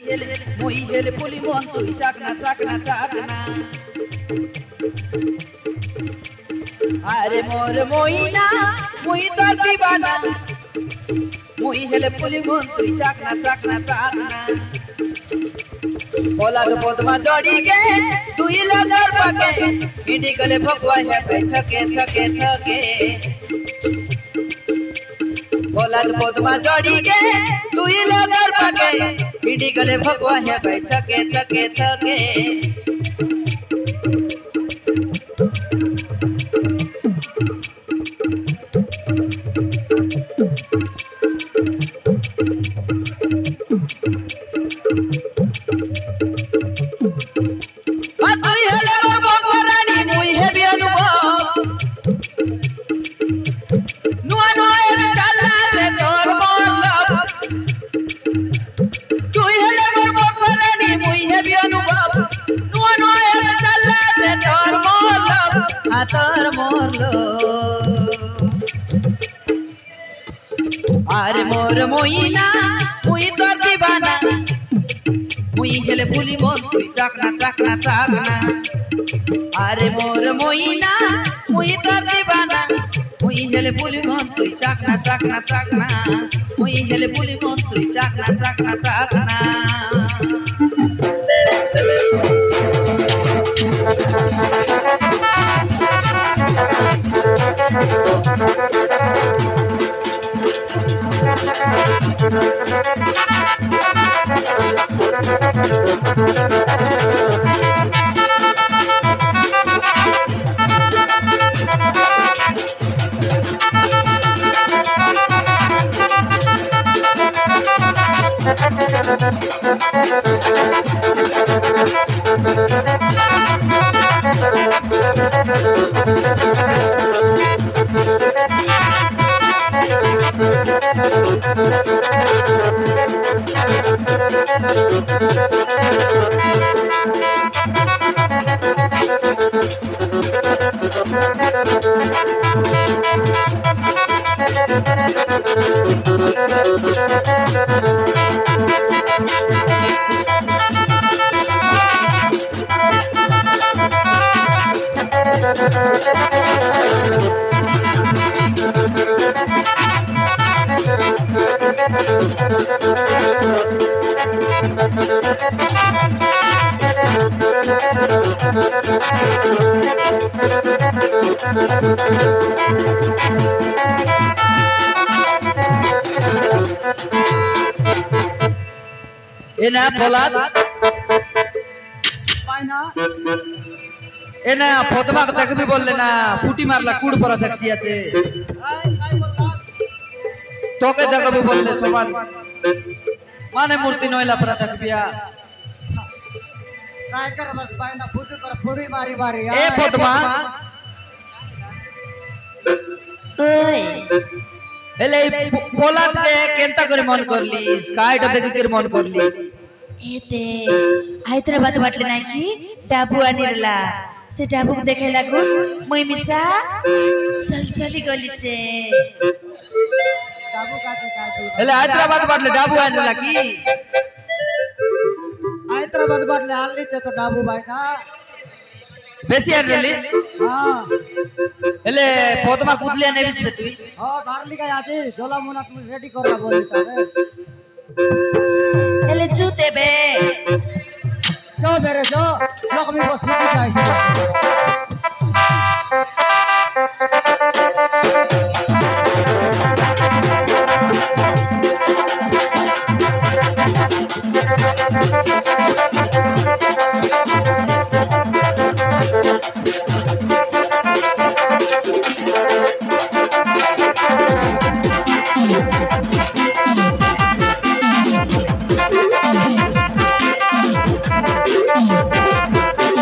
মুই হেলে পুলি মন তুই চাকনা চাকনা চাকনা আরে মোর মইনা মুই তোর দিবানা মুই হেলে পুলি মন তুই চাকনা চাকনা চাকনা बोला तो बोधमा जोड़ी के दुई लगल पके इंडी गले भगवा है पे छके छके छके बोला तो बोधमा जोड़ी के दुई लगल पके इंडी गले भगवा है पे छके छके छके तर मोरलो आरे मोर मोइना मुई तोर दीवाना मुई हेले पुली मन तुई चाकना चाकना चाकना आरे मोर मोइना मुई तोर दीवाना मुई हेले पुली मन तुई चाकना चाकना चाकना मुई हेले पुली मन तुई चाकना चाकना चाकना एना पोलाद पाइना एना फोतमा के देखबी बोलले ना फुटी मारला कुड़ पर देखसी আছে काय बोलला তোকে দেখবি বললে সমান माने मूर्ति नोइला पर देखबिया काय कर बस पाइना फुटी कर फुड़ी मारी मारी ए फोतमा ओय एले पोलाद के केंता करे मन करलिस कायटा देखि के मन करलिस एते हैदराबाद बाटले नाही की डाबू आनिरला से डाबू देखे लागो মই মিসা सलसली गलीचे डाबू काचे काय एले हैदराबाद बाटले डाबू आनिरला की हैदराबाद बाटले आनलीचे तो डाबू बाइना बेसी आनिरलिस हां एले फोतमा कुदलिया नेबिस बेतुई हां बारली काय आजे जोला मुना तुम रेडी करला बोली तारे एले जूते बे जो मेरे जो लोग भी बस छुट्टी चाहिए